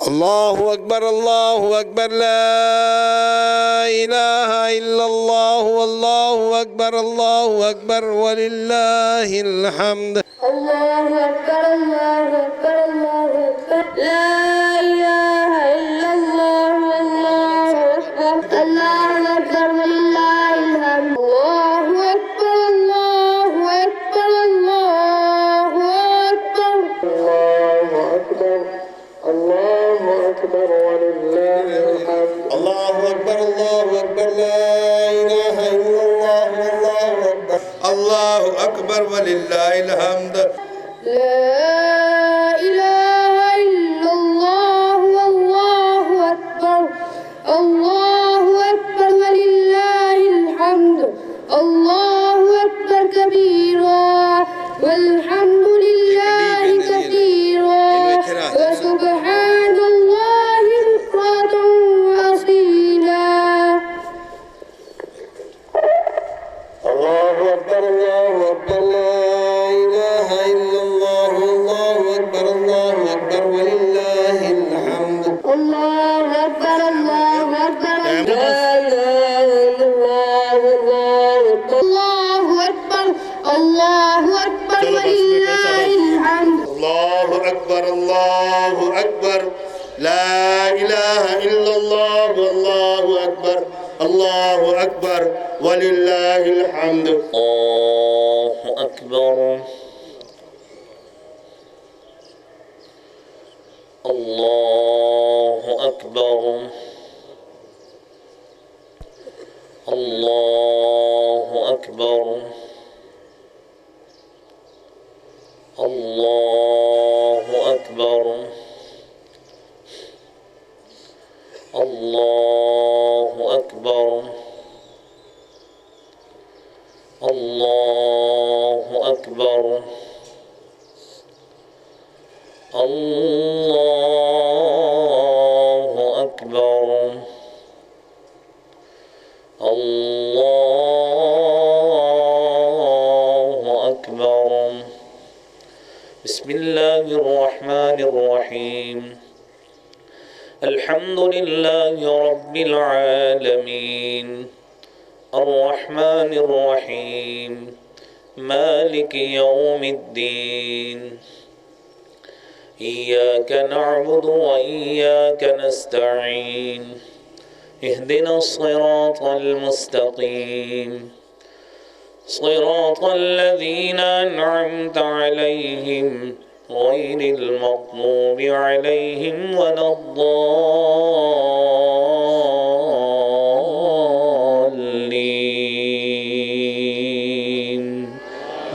الله أكبر الله أكبر لا إله إلا الله والله أكبر الله أكبر ولله الحمد. الله أكبر الله أكبر الله أكبر لا إله إلا الله والله أكبر الله أكبر ولله الحمد. الله أكبر الله أكبر الله أكبر الله أكبر الله أكبر ولله الحمد. الله أكبر الله أكبر لا إله إلا الله والله أكبر الله أكبر ولله الحمد. لا إله إلا الله والله أكبر الله أكبر ولله الحمد. الله أكبر كبيرا والحمد لله كثيرا وسبحان الله بكرة وأصيلا. الله أكبر الله أكبر لا إله إلا الله والله أكبر الله أكبر ولله الحمد. الله أكبر الله أكبر لا إله إلا الله والله أكبر الله أكبر الله أكبر ولله الحمد. الله أكبر الله أكبر لا إله إلا الله والله أكبر الله أكبر ولله الحمد. الله أكبر الله أكبر الله أكبر الله أكبر الله أكبر الله أكبر الله أكبر الله أكبر. بسم الله الرحمن الرحيم. الحمد لله رب العالمين الرحمن الرحيم مالك يوم الدين. إياك نعبد وإياك نستعين. اهدنا الصراط المستقيم صراط الذين أنعمت عليهم غير المغضوب عليهم ولا الضالين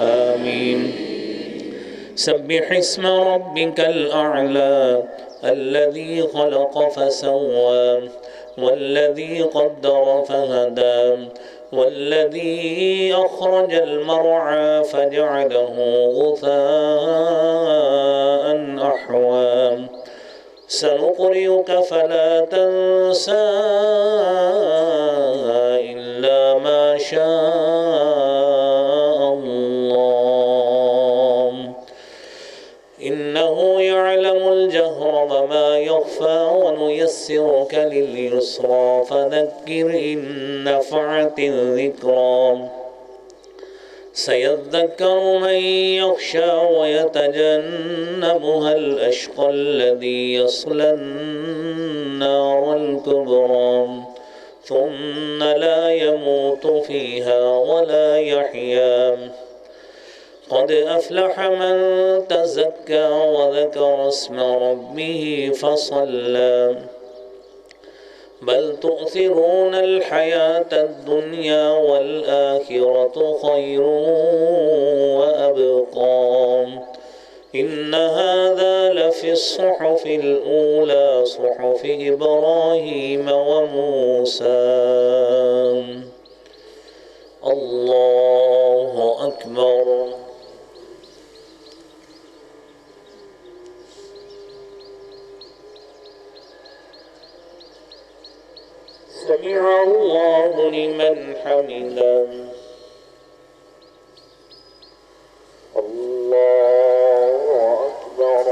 آمين. سبح اسم ربك الأعلى الذي خلق فسوى والذي قدر فهدى والذي أخرج المرعى فجعله غثاء أحوى. سنقرئك فلا تنسى إلا ما شاء الله إنه يعلم الجهر وما يخفى ونيسرك لليسرى فذكر إن نفعت الذكرى. سيذكر من يخشى ويتجنبها الأشقى الذي يصلى النار الكبرى ثم لا يموت فيها ولا يحيا. قد أفلح من تزكى وذكر اسم ربه فصلى. بل تؤثرون الحياة الدنيا والآخرة خير وأبقى. إن هذا لفي الصحف الأولى صحف إبراهيم وموسى. الله أكبر. سمع الله لمن حمده. الله أكبر.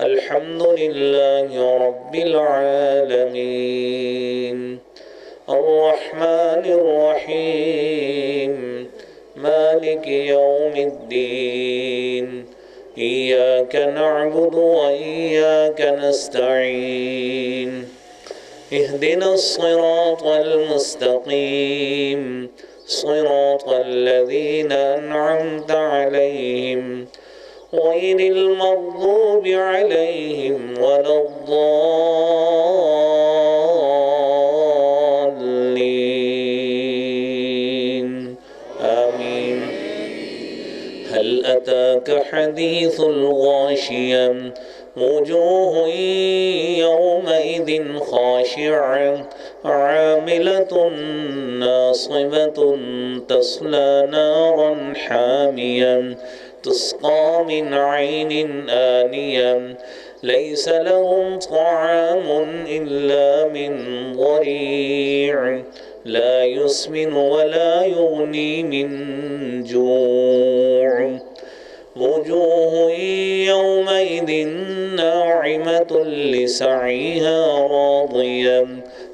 الحمد لله رب العالمين الرحمن الرحيم مالك يوم الدين إياك نعبد وإياك نستعين اهدنا الصراط المستقيم صراط الذين أنعمت عليهم غير المغضوب عليهم ولا الضالين آمين. هل أتاك حديث الغاشية وجوه يومئذ خاشعة عاملة ناصبة تصلى نارا حامية تسقى من عين آنية ليس لهم طعام إلا من ضريع لا يسمن ولا يغني من جوع وجوه يومئذ ناعمة لسعيها راضية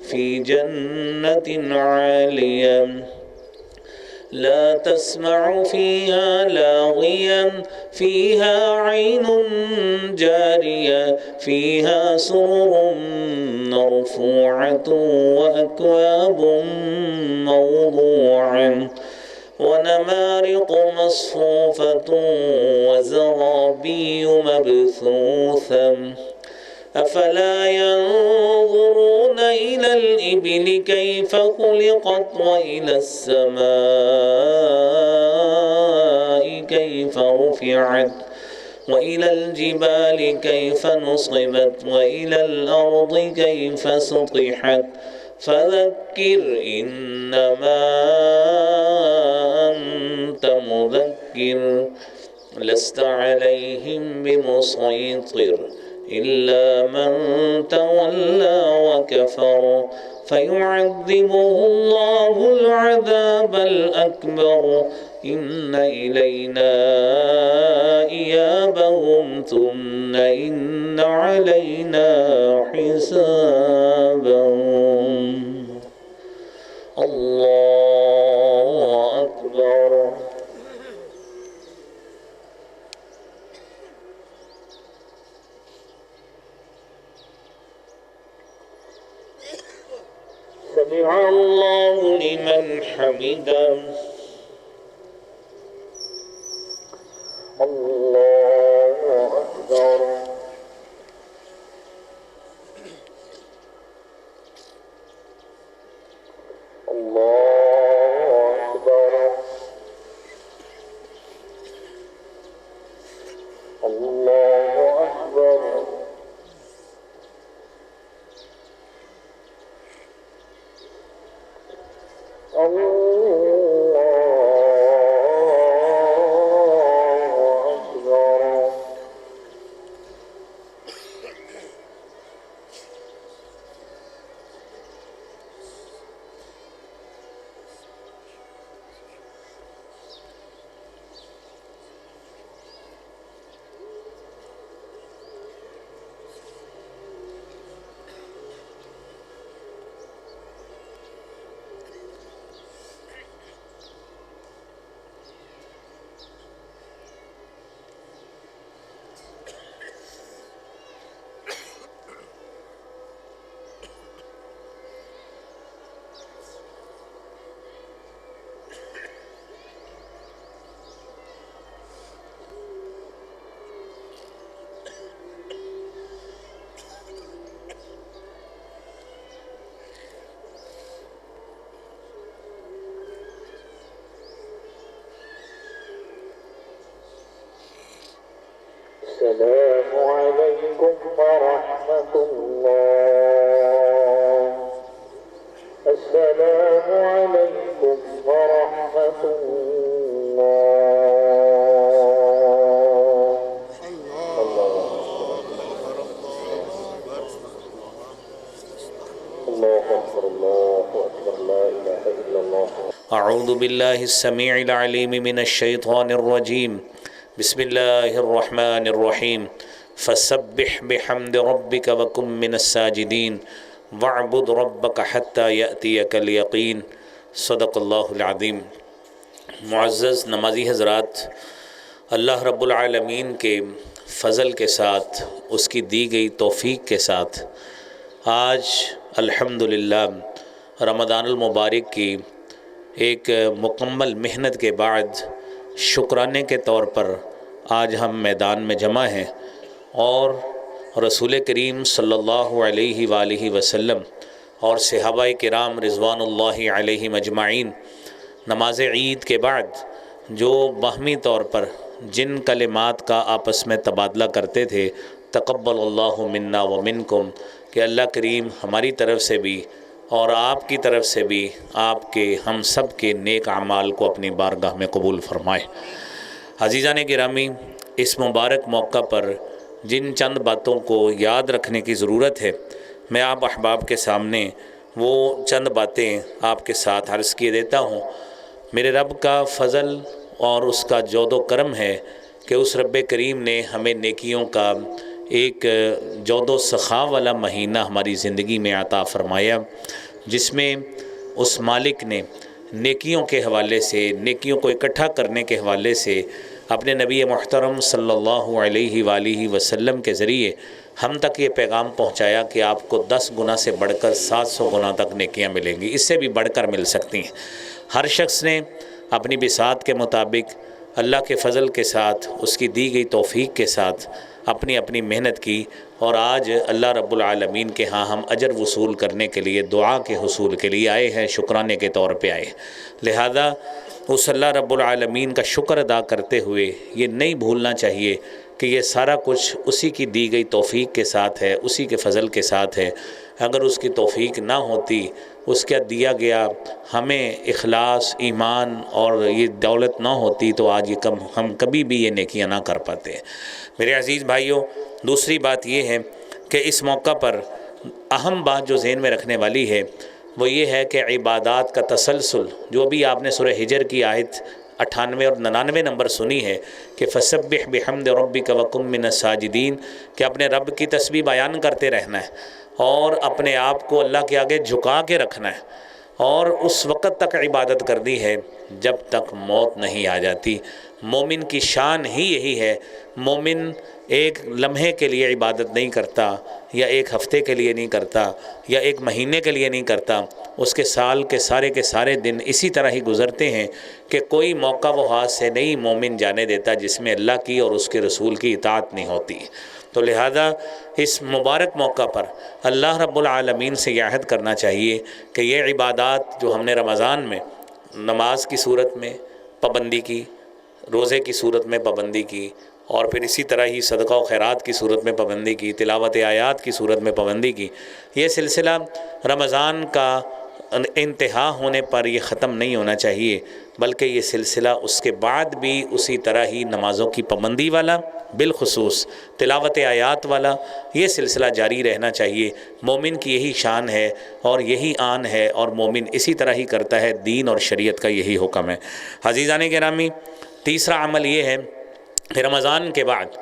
في جنة عالية لا تسمع فيها لاغيا فيها عين جارية فيها سرر مرفوعة وأكواب موضوعة ونمارق مصفوفة وزرابي مبثوثة أفلا ينظرون إلى الإبل كيف خلقت وإلى السماء كيف رفعت وإلى الجبال كيف نصبت وإلى الأرض كيف سطحت فذكر إنما أنت مذكر لست عليهم بمسيطر إلا من تولى وكفر فيعذبه الله العذاب الأكبر إن إلينا إيابهم ثم إن علينا حسابهم. الله أكبر. سمع الله لمن حمده. الله أكبر. الله أكبر. الله أكبر. الله السلام عليكم ورحمة الله. السلام عليكم ورحمة الله. الله أكبر الله أكبر لا إله إلا الله. اعوذ باللہ السمیع العلیم من الشیطان الرجیم بسم اللہ الرحمن الرحیم فسبح بحمد ربک وکن من الساجدین واعبد ربک حتی یأتیک الیقین صدق اللہ العظیم۔ معزز نمازی حضرات، اللہ رب العالمین کے فضل کے ساتھ، اس کی دی گئی توفیق کے ساتھ آج الحمدللہ رمضان المبارک کی ایک مکمل محنت کے بعد شکرانے کے طور پر آج ہم میدان میں جمع ہیں اور رسول کریم صلی اللہ علیہ وآلہ وسلم اور صحابہ کرام رضوان اللہ علیہم اجمعین نماز عید کے بعد جو باہمی طور پر جن کلمات کا آپس میں تبادلہ کرتے تھے، تقبل اللہ منا و منکم، کہ اللہ کریم ہماری طرف سے بھی اور آپ کی طرف سے بھی آپ کے ہم سب کے نیک اعمال کو اپنی بارگاہ میں قبول فرمائے۔ عزیزان گرامی، اس مبارک موقع پر جن چند باتوں کو یاد رکھنے کی ضرورت ہے، میں آپ احباب کے سامنے وہ چند باتیں آپ کے ساتھ عرض کیے دیتا ہوں۔ میرے رب کا فضل اور اس کا جود و کرم ہے کہ اس رب کریم نے ہمیں نیکیوں کا ایک جود و سخا والا مہینہ ہماری زندگی میں عطا فرمایا، جس میں اس مالک نے نیکیوں کے حوالے سے، نیکیوں کو اکٹھا کرنے کے حوالے سے اپنے نبی محترم صلی اللہ علیہ وآلہ وسلم کے ذریعے ہم تک یہ پیغام پہنچایا کہ آپ کو 10 گنا سے بڑھ کر 700 گنا تک نیکیاں ملیں گی، اس سے بھی بڑھ کر مل سکتی ہیں۔ ہر شخص نے اپنی بساط کے مطابق اللہ کے فضل کے ساتھ، اس کی دی گئی توفیق کے ساتھ اپنی اپنی محنت کی، اور آج اللہ رب العالمین کے ہاں ہم اجر وصول کرنے کے لیے، دعا کے حصول کے لیے آئے ہیں، شکرانے کے طور پہ آئے ہیں۔ لہذا اس اللہ رب العالمین کا شکر ادا کرتے ہوئے یہ نہیں بھولنا چاہیے کہ یہ سارا کچھ اسی کی دی گئی توفیق کے ساتھ ہے، اسی کے فضل کے ساتھ ہے۔ اگر اس کی توفیق نہ ہوتی، اس کا دیا گیا ہمیں اخلاص، ایمان اور یہ دولت نہ ہوتی، تو آج یہ ہم کبھی بھی یہ نیکیاں نہ کر پاتے۔ میرے عزیز بھائیوں، دوسری بات یہ ہے کہ اس موقع پر اہم بات جو ذہن میں رکھنے والی ہے وہ یہ ہے کہ عبادات کا تسلسل، جو بھی آپ نے سورہ ہجر کی آیت 98 اور 99 نمبر سنی ہے کہ فسبح بحمد ربک وکن من الساجدین، کہ اپنے رب کی تسبیح بیان کرتے رہنا ہے اور اپنے آپ کو اللہ کے آگے جھکا کے رکھنا ہے، اور اس وقت تک عبادت کرنی ہے جب تک موت نہیں آ جاتی۔ مومن کی شان ہی یہی ہے۔ مومن ایک لمحے کے لیے عبادت نہیں کرتا، یا ایک ہفتے کے لیے نہیں کرتا، یا ایک مہینے کے لیے نہیں کرتا، اس کے سال کے سارے دن اسی طرح ہی گزرتے ہیں کہ کوئی موقع وہ ہاتھ سے نہیں مومن جانے دیتا جس میں اللہ کی اور اس کے رسول کی اطاعت نہیں ہوتی۔ تو لہذا اس مبارک موقع پر اللہ رب العالمین سے یہ عہد کرنا چاہیے کہ یہ عبادات جو ہم نے رمضان میں نماز کی صورت میں پابندی کی، روزے کی صورت میں پابندی کی، اور پھر اسی طرح ہی صدقہ و خیرات کی صورت میں پابندی کی، تلاوت آیات کی صورت میں پابندی کی، یہ سلسلہ رمضان کا انتہا ہونے پر یہ ختم نہیں ہونا چاہیے، بلکہ یہ سلسلہ اس کے بعد بھی اسی طرح ہی نمازوں کی پابندی والا، بالخصوص تلاوت آیات والا یہ سلسلہ جاری رہنا چاہیے۔ مومن کی یہی شان ہے اور یہی آن ہے، اور مومن اسی طرح ہی کرتا ہے، دین اور شریعت کا یہی حکم ہے۔ عزیزان گرامی، تیسرا عمل یہ ہے کہ رمضان کے بعد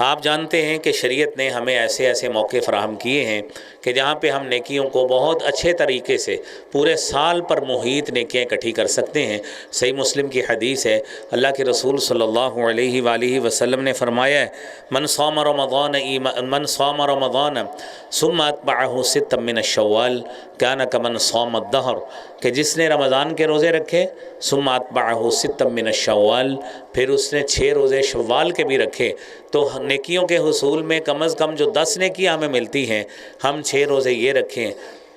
آپ جانتے ہیں کہ شریعت نے ہمیں ایسے موقع فراہم کیے ہیں کہ جہاں پہ ہم نیکیوں کو بہت اچھے طریقے سے پورے سال پر محیط نیکیاں اکٹھی کر سکتے ہیں۔ صحیح مسلم کی حدیث ہے، اللہ کے رسول صلی اللہ علیہ وآلہ وسلم نے فرمایا ہے، من صام رمضان ثم اتبعہ ستا من الشوال کان کمن صام الدہر، کہ جس نے رمضان کے روزے رکھے، ثم اتبعہ ستا من الشوال، پھر اس نے 6 روزے شوال کے بھی رکھے، تو نیکیوں کے حصول میں کم از کم جو 10 نیکیاں ہمیں ملتی ہیں، ہم 6 روزے یہ رکھیں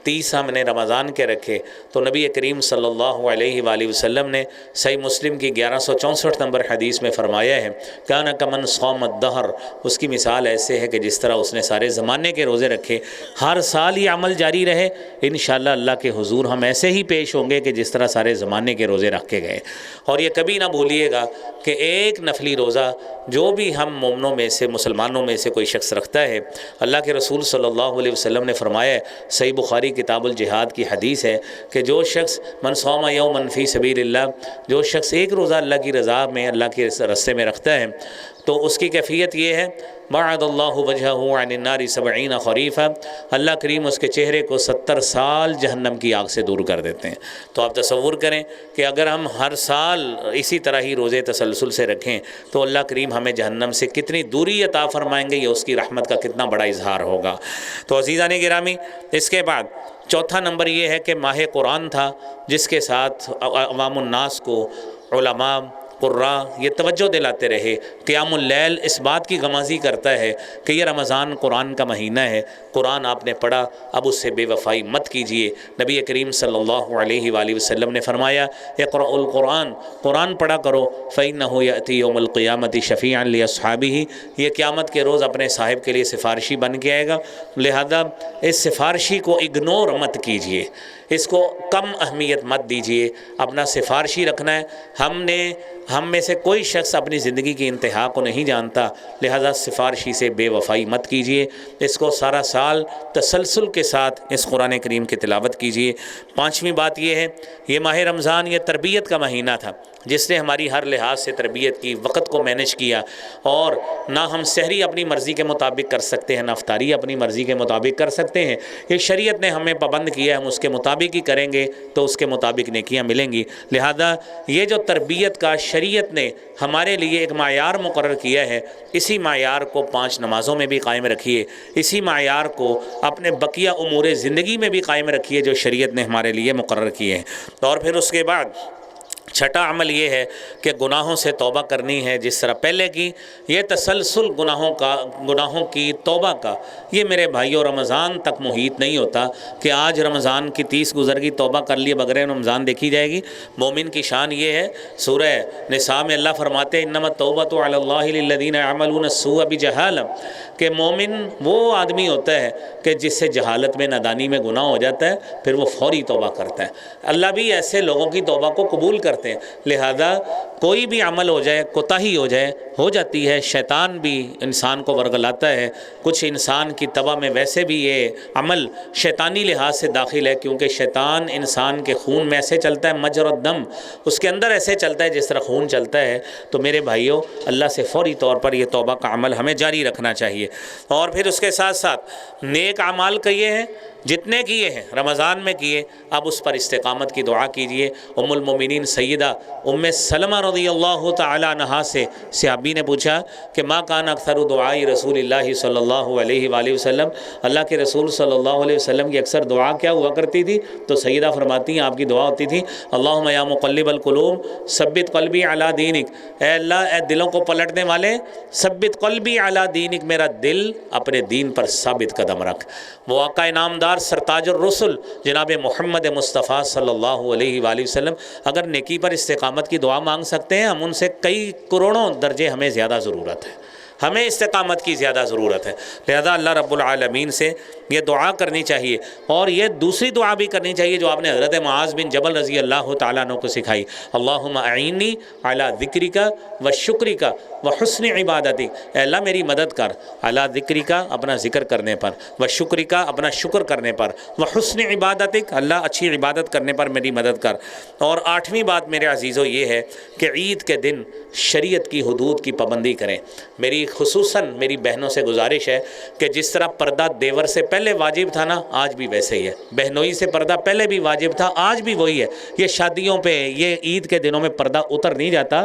30 ہم نے رمضان کے رکھے تو نبی کریم صلی اللہ علیہ وآلہ وسلم نے صحیح مسلم کی 1164 نمبر حدیث میں فرمایا ہے کان کمن صام الدہر، اس کی مثال ایسے ہے کہ جس طرح اس نے سارے زمانے کے روزے رکھے، ہر سال یہ عمل جاری رہے، انشاءاللہ اللہ کے حضور ہم ایسے ہی پیش ہوں گے کہ جس طرح سارے زمانے کے روزے رکھ کے گئے۔ اور یہ کبھی نہ بھولیے گا کہ ایک نفلی روزہ جو بھی ہم مومنوں میں سے مسلمانوں میں سے کوئی شخص رکھتا ہے، اللہ کے رسول صلی اللہ علیہ وسلم نے فرمایا ہے، صحیح بخاری کتاب الجہاد کی حدیث ہے کہ جو شخص من صام یوما فی سبیل اللہ، جو شخص ایک روزہ اللہ کی رضا میں اللہ کے رستے میں رکھتا ہے تو اس کی کیفیت یہ ہے بعد اللہ وجہہ عن النار 70 خریفا، اللہ کریم اس کے چہرے کو 70 سال جہنم کی آگ سے دور کر دیتے ہیں۔ تو آپ تصور کریں کہ اگر ہم ہر سال اسی طرح ہی روزے تسلسل سے رکھیں تو اللہ کریم ہمیں جہنم سے کتنی دوری عطا فرمائیں گے، یہ اس کی رحمت کا کتنا بڑا اظہار ہوگا۔ تو عزیزان گرامی، اس کے بعد چوتھا نمبر یہ ہے کہ ماہ قرآن تھا، جس کے ساتھ عوام الناس کو علماء قراء یہ توجہ دلاتے رہے۔ قیام اللیل اس بات کی غمازی کرتا ہے کہ یہ رمضان قرآن کا مہینہ ہے، قرآن آپ نے پڑھا، اب اس سے بے وفائی مت کیجئے۔ نبی کریم صلی اللہ علیہ وآلہ وسلم نے فرمایا اقرأ القرآن، قرآن پڑھا کرو، فإنہ یأتی یوم القیامۃ شفیعا لأصحابہ، یہ قیامت کے روز اپنے صاحب کے لیے سفارشی بن کے آئے گا، لہذا اس سفارشی کو اگنور مت کیجئے، اس کو کم اہمیت مت دیجئے، اپنا سفارشی رکھنا ہے۔ ہم میں سے کوئی شخص اپنی زندگی کی انتہا کو نہیں جانتا، لہذا سفارشی سے بے وفائی مت کیجئے، اس کو سارا سال تسلسل کے ساتھ اس قرآن کریم کی تلاوت کیجئے۔ پانچویں بات یہ ہے، یہ ماہ رمضان یہ تربیت کا مہینہ تھا، جس نے ہماری ہر لحاظ سے تربیت کی، وقت کو مینج کیا، اور نہ ہم سحری اپنی مرضی کے مطابق کر سکتے ہیں، نہ افطاری اپنی مرضی کے مطابق کر سکتے ہیں، یہ شریعت نے ہمیں پابند کیا ہے، ہم اس کے مطابق ہی کریں گے تو اس کے مطابق نیکیاں ملیں گی۔ لہذا یہ جو تربیت کا شریعت نے ہمارے لیے ایک معیار مقرر کیا ہے، اسی معیار کو 5 نمازوں میں بھی قائم رکھیے، اسی معیار کو اپنے بقیہ امور زندگی میں بھی قائم رکھیے جو شریعت نے ہمارے لیے مقرر کیے ہیں۔ اور پھر اس کے بعد چھٹا عمل یہ ہے کہ گناہوں سے توبہ کرنی ہے، جس طرح پہلے کی یہ تسلسل گناہوں کی توبہ کا، یہ میرے بھائیوں رمضان تک محیط نہیں ہوتا کہ آج رمضان کی 30 گزر گئی، توبہ کر لیے بغیر رمضان دیکھی جائے گی۔ مومن کی شان یہ ہے، سورہ نساء میں اللہ فرماتے ہیں انما التوبۃ علی اللہ للذین یعملون السوء بجہالہ، کہ مومن وہ آدمی ہوتا ہے کہ جس سے جہالت میں نادانی میں گناہ ہو جاتا ہے، پھر وہ فوری توبہ کرتا ہے۔ اللہ بھی ایسے لوگوں کی توبہ کو قبول کرتے ہیں، لہذا کوئی بھی عمل ہو جائے، کوتاہی ہو جاتی ہے، شیطان بھی انسان کو ورگلاتا ہے۔ کچھ انسان کی طبع میں ویسے بھی یہ عمل شیطانی لحاظ سے داخل ہے، کیونکہ شیطان انسان کے خون میں ایسے چلتا ہے، مجرى الدم اس کے اندر ایسے چلتا ہے جس طرح خون چلتا ہے۔ تو میرے بھائیوں، اللہ سے فوری طور پر یہ توبہ کا عمل ہمیں جاری رکھنا چاہیے۔ اور پھر اس کے ساتھ ساتھ نیک اعمال کا یہ ہے، جتنے کیے ہیں رمضان میں کیے، اب اس پر استقامت کی دعا کیجئے۔ ام المومنین سیدہ ام سلمہ رضی اللہ تعالی عنہا سے صحابی نے پوچھا کہ ما کان اکثر دعائی رسول اللہ صلی اللہ علیہ وآلہ وسلم، اللہ کے رسول صلی اللہ علیہ وسلم کی اکثر دعا کیا ہوا کرتی تھی؟ تو سیدہ فرماتی ہیں آپ کی دعا ہوتی تھی اللہم یا مقلب القلوب ثبت قلبی علی دینک، اے اللہ اے دلوں کو پلٹنے والے، ثبت قلبی علی دینک، میرا دل اپنے دین پر ثابت قدم رکھ۔ وہ آقا انعامدار سرتاج الرسل جناب محمد مصطفیٰ صلی اللہ علیہ وآلہ وسلم اگر نیکی پر استقامت کی دعا مانگ سکتے ہیں، ہم ان سے کئی کروڑوں درجے ہمیں زیادہ ضرورت ہے، ہمیں استقامت کی زیادہ ضرورت ہے۔ لہذا اللہ رب العالمین سے یہ دعا کرنی چاہیے، اور یہ دوسری دعا بھی کرنی چاہیے جو آپ نے حضرت معاذ بن جبل رضی اللہ تعالیٰ عنہ کو سکھائی، اللہم اعنی علی ذکرک و شکرک و حسن عبادتک، اے اللہ میری مدد کر، علی ذکرک اپنا ذکر کرنے پر، و شکرک اپنا شکر کرنے پر، و حسن عبادتک اللہ اچھی عبادت کرنے پر میری مدد کر۔ اور 8ویں بات میرے عزیزو یہ ہے کہ عید کے دن شریعت کی حدود کی پابندی کریں۔ میری خصوصاً میری بہنوں سے گزارش ہے کہ جس طرح پردہ دیور سے پہلے واجب تھا نا، آج بھی ویسے ہی ہے۔ بہنوئی سے پردہ پہلے بھی واجب تھا، آج بھی وہی ہے۔ یہ شادیوں پہ، یہ عید کے دنوں میں پردہ اتر نہیں جاتا،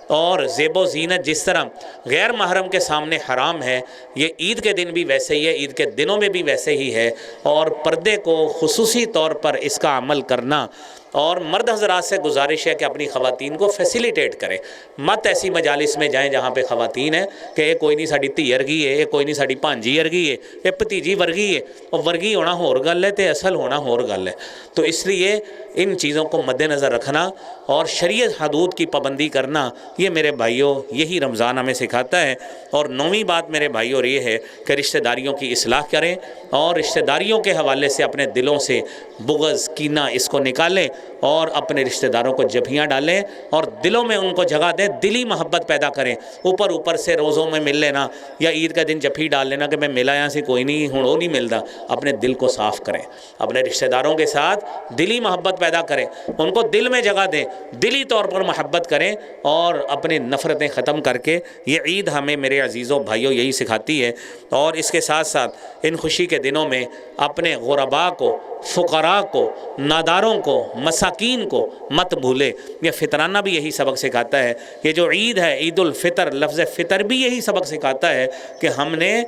اور زیب و زینت جس طرح غیر محرم کے سامنے حرام ہے، یہ عید کے دن بھی ویسے ہی ہے، عید کے دنوں میں بھی ویسے ہی ہے۔ اور پردے کو خصوصی طور پر اس کا عمل کرنا اور مرد حضرات سے گزارش ہے کہ اپنی خواتین کو فیسیلیٹیٹ کریں، مت ایسی مجالس میں جائیں جہاں پہ خواتین ہیں کہ یہ کوئی نہیں ساڈی دھی ورگی ہے، یہ کوئی نہیں ساڈی بھانجی ورگی ہے، یہ بھتیجی ورگی ہے، اور ورگی ہونا ہور گل ہے تے اصل ہونا ہور گل ہے۔ تو اس لیے ان چیزوں کو مد نظر رکھنا اور شریعت حدود کی پابندی کرنا، یہ میرے بھائیوں یہی رمضان ہمیں سکھاتا ہے۔ اور 9ویں بات میرے بھائیوں اور یہ ہے کہ رشتہ داریوں کی اصلاح کریں، اور رشتہ داریوں کے حوالے سے اپنے دلوں سے بغض، کینہ اس کو نکالیں، اور اپنے رشتہ داروں کو جھپیاں ڈالیں اور دلوں میں ان کو جگہ دیں، دلی محبت پیدا کریں۔ اوپر سے روزوں میں مل لینا یا عید کا دن جھپی ڈال لینا کہ میں ملا یہاں سے کوئی نہیں ہوں، وہ نہیں ملتا۔ اپنے دل کو صاف کریں، اپنے رشتہ داروں کے ساتھ دلی محبت پیدا کریں، ان کو دل میں جگہ دیں، دلی طور پر محبت کریں، اور اپنی نفرتیں ختم کر کے یہ عید ہمیں میرے عزیزوں بھائیوں یہی سکھاتی ہے۔ اور اس کے ساتھ ساتھ ان خوشی کے دنوں میں اپنے غرباء کو، فقراء کو، ناداروں کو، مساکین کو مت بھولے۔ یہ فطرانہ بھی یہی سبق سکھاتا ہے۔ یہ جو عید ہے، عید الفطر، لفظ فطر بھی یہی سبق سکھاتا ہے کہ ہم نے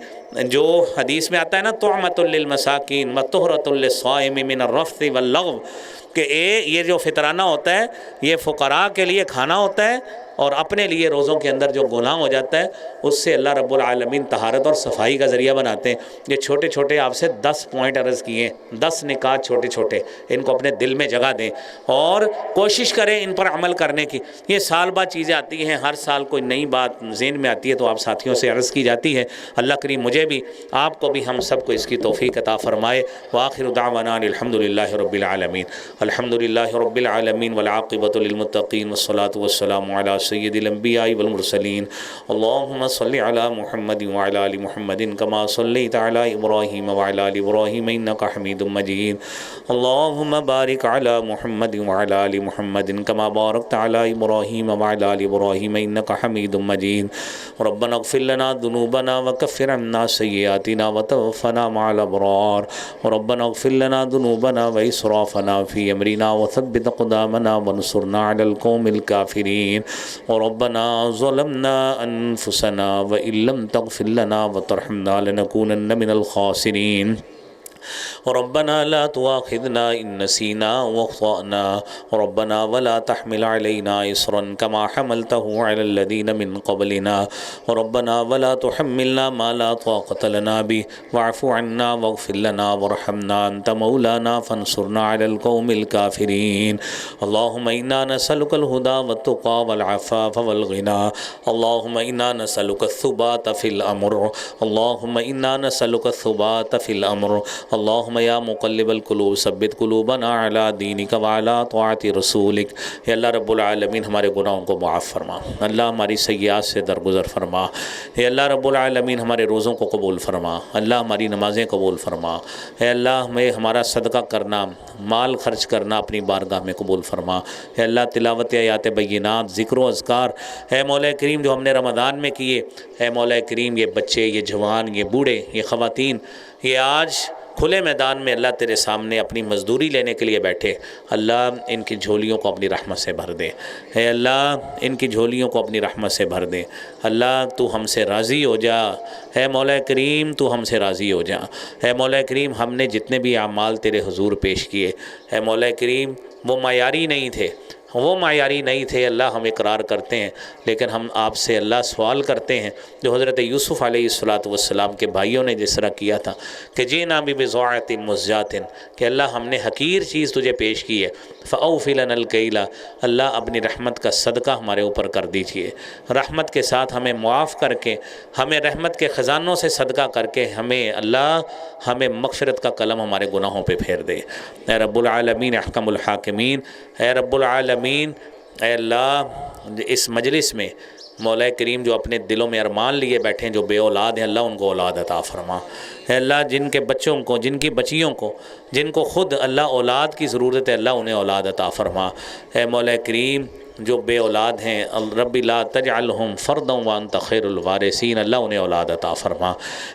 جو حدیث میں آتا ہے نا، طعمۃ للمساکین وطہرۃ للصائم من الرفث واللغو، کہ یہ جو فطرانہ ہوتا ہے یہ فقراء کے لیے کھانا ہوتا ہے، اور اپنے لیے روزوں کے اندر جو گناہ ہو جاتا ہے اس سے اللہ رب العالمین طہارت اور صفائی کا ذریعہ بناتے ہیں۔ یہ چھوٹے چھوٹے آپ سے 10 پوائنٹ عرض کیے ہیں، 10 نکات چھوٹے چھوٹے، ان کو اپنے دل میں جگہ دیں اور کوشش کریں ان پر عمل کرنے کی۔ یہ سال بعد چیزیں آتی ہیں، ہر سال کوئی نئی بات ذہن میں آتی ہے تو آپ ساتھیوں سے عرض کی جاتی ہے۔ اللہ کریم مجھے بھی، آپ کو بھی، ہم سب کو اس کی توفیق عطا فرمائے۔ وآخر دعوانا الحمدللہ رب العالمین، الحمدللہ رب العالمین والعاقبۃ للمتقین والصلاة والسلام علی سید الانبیاء والمرسلین۔ اللہم صلی علی محمد وعلی آل محمد کما صلیت علی ابراہیم وعلی آل ابراہیم انک حمید مجید۔ اللہم بارک علی محمد وعلی آل محمد کما بارکت علی ابراہیم وعلی آل ابراہیم انک حمید مجید۔ ربنا اغفر لنا ذنوبنا وکفر عنا سیئاتنا وتوفنا مع الابرار۔ ربنا اغفر لنا ذنوبنا واسرافنا فی امرنا وثبت اقدامنا وانصرنا علی القوم الکافرین۔ ربنا ظلمنا انفسنا وان لم تغفر لنا وترحمنا لنكونن من الخاسرین۔ ربنا لا تؤاخذنا إن نسينا واخطأنا ربنا ولا تحمل علينا إصرا كما حملته على الذين من قبلنا ربنا ولا تحملنا ما لا طاقة لنا به واعف عنا واغفر لنا وارحمنا أنت مولانا فانصرنا على القوم الكافرين اللهم إنا نسألك الهدى والتقى والعفاف والغنى اللهم إنا نسألك الثبات في الأمر اللهم إنا نسألك الثبات في الأمر اللهم یا مقلب القلوب ثبت قلوبنا علی دینک وعلی طاعت رسولک۔ اے اللہ رب العالمین ہمارے گناہوں کو معاف فرما، اللہ ہماری سیئات سے درگزر فرما۔ اے اللہ رب العالمین ہمارے روزوں کو قبول فرما، اللہ ہماری نمازیں قبول فرما۔ اے اللہ ہمیں ہمارا صدقہ کرنا، مال خرچ کرنا اپنی بارگاہ میں قبول فرما۔ اے اللہ تلاوت آیات بینات، ذکر و اذکار اے مولا کریم جو ہم نے رمضان میں کیے، اے مولا کریم یہ بچے، یہ جوان، یہ بوڑھے، یہ خواتین، یہ آج کھلے میدان میں اللہ تیرے سامنے اپنی مزدوری لینے کے لیے بیٹھے، اللہ ان کی جھولیوں کو اپنی رحمت سے بھر دے۔ اے اللہ ان کی جھولیوں کو اپنی رحمت سے بھر دے۔ اللہ تو ہم سے راضی ہو جا، اے مولا کریم تو ہم سے راضی ہو جا۔ اے مولا کریم ہم نے جتنے بھی اعمال تیرے حضور پیش کیے، اے مولا کریم وہ معیاری نہیں تھے، وہ معیاری نہیں تھے، اللہ ہم اقرار کرتے ہیں، لیکن ہم آپ سے اللہ سوال کرتے ہیں جو حضرت یوسف علیہ السلام کے بھائیوں نے جس طرح کیا تھا کہ جئنا ببضاعۃ مزجاۃ، کہ اللہ ہم نے حقیر چیز تجھے پیش کی ہے، فأوفِ لنا الکیل، اللہ اپنی رحمت کا صدقہ ہمارے اوپر کر دیجئے، رحمت کے ساتھ ہمیں معاف کر کے، ہمیں رحمت کے خزانوں سے صدقہ کر کے ہمیں اللہ ہمیں مغفرت کا قلم ہمارے گناہوں پہ پھیر دے۔ اے رب العالمین احکم الحاکمین، اے رب العالمین، اے اللہ اس مجلس میں مولا کریم جو اپنے دلوں میں ارمان لیے بیٹھے ہیں، جو بے اولاد ہیں، اللہ ان کو اولاد عطا فرما۔ اے اللہ جن کے بچوں کو، جن کی بچیوں کو، جن کو خود اللہ اولاد کی ضرورت ہے، اللہ انہیں اولاد عطا فرما۔ اے مولا کریم جو بے اولاد ہیں، رب لا تجعلہم فردا وانت خیر الوارثین، اللہ انہیں اولاد عطا فرما۔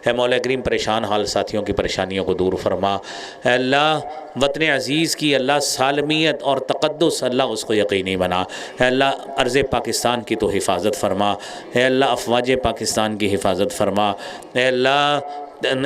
اے مولا کریم پریشان حال ساتھیوں کی پریشانیوں کو دور فرما۔ اے اللہ وطن عزیز کی اللہ سالمیت اور تقدس اللہ اس کو یقینی بنا۔ اے اللہ ارض پاکستان کی تو حفاظت فرما، اے اللہ افواج پاکستان کی حفاظت فرما، اے اللہ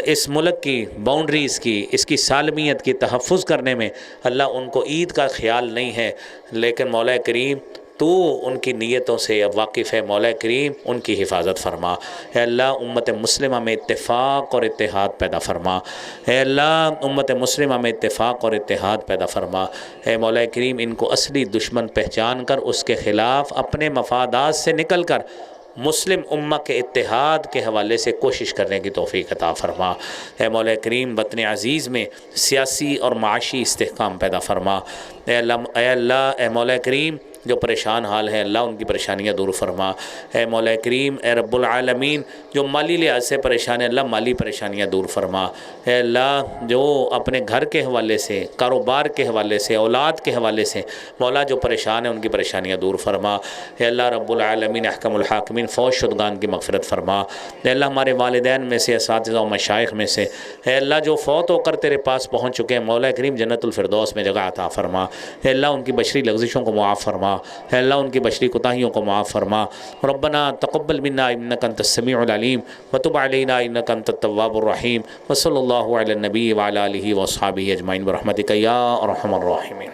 اس ملک کی باؤنڈریز کی، اس کی سالمیت کی تحفظ کرنے میں اللہ ان کو عید کا خیال نہیں ہے، لیکن مولا کریم تو ان کی نیتوں سے واقف ہے۔ مولا کریم ان کی حفاظت فرما۔ اے اللہ امت مسلمہ میں اتفاق اور اتحاد پیدا فرما۔ اے اللہ امت مسلمہ میں اتفاق اور اتحاد پیدا فرما۔ اے مولا کریم ان کو اصلی دشمن پہچان کر اس کے خلاف اپنے مفادات سے نکل کر مسلم امہ کے اتحاد کے حوالے سے کوشش کرنے کی توفیق عطا فرما۔ اے مولا کریم وطن عزیز میں سیاسی اور معاشی استحکام پیدا فرما۔ اے اللہ اے مولا کریم جو پریشان حال ہیں اللہ ان کی پریشانیاں دور فرما۔ اے مولا کریم اے رب العالمین جو مالی لحاظ سے پریشان ہیں اللہ مالی پریشانیاں دور فرما۔ اے اللہ جو اپنے گھر کے حوالے سے، کاروبار کے حوالے سے، اولاد کے حوالے سے مولا جو پریشان ہیں ان کی پریشانیاں دور فرما۔ اے اللہ رب العالمین احکم الحاکمین فوت شدگان کی مغفرت فرما۔ اے اللہ ہمارے والدین میں سے، اساتذہ و مشائخ میں سے اے اللہ جو فوت ہو کر تیرے پاس پہنچ چکے ہیں مولا کریم جنت الفردوس میں جگہ عطا فرما۔ اے اللہ ان کی بشری لغزشوں کو معاف فرما۔ اے اللہ ان کی بشری کوتاہیوں کو معاف فرما۔ ربنا تقبل منا انک انت السمیع العلیم وتب علینا انک انت التواب الرحیم وصلی اللہ علی النبی وعلی آلہ واصحابہ اجمعین برحمتک یا ارحم الراحمین۔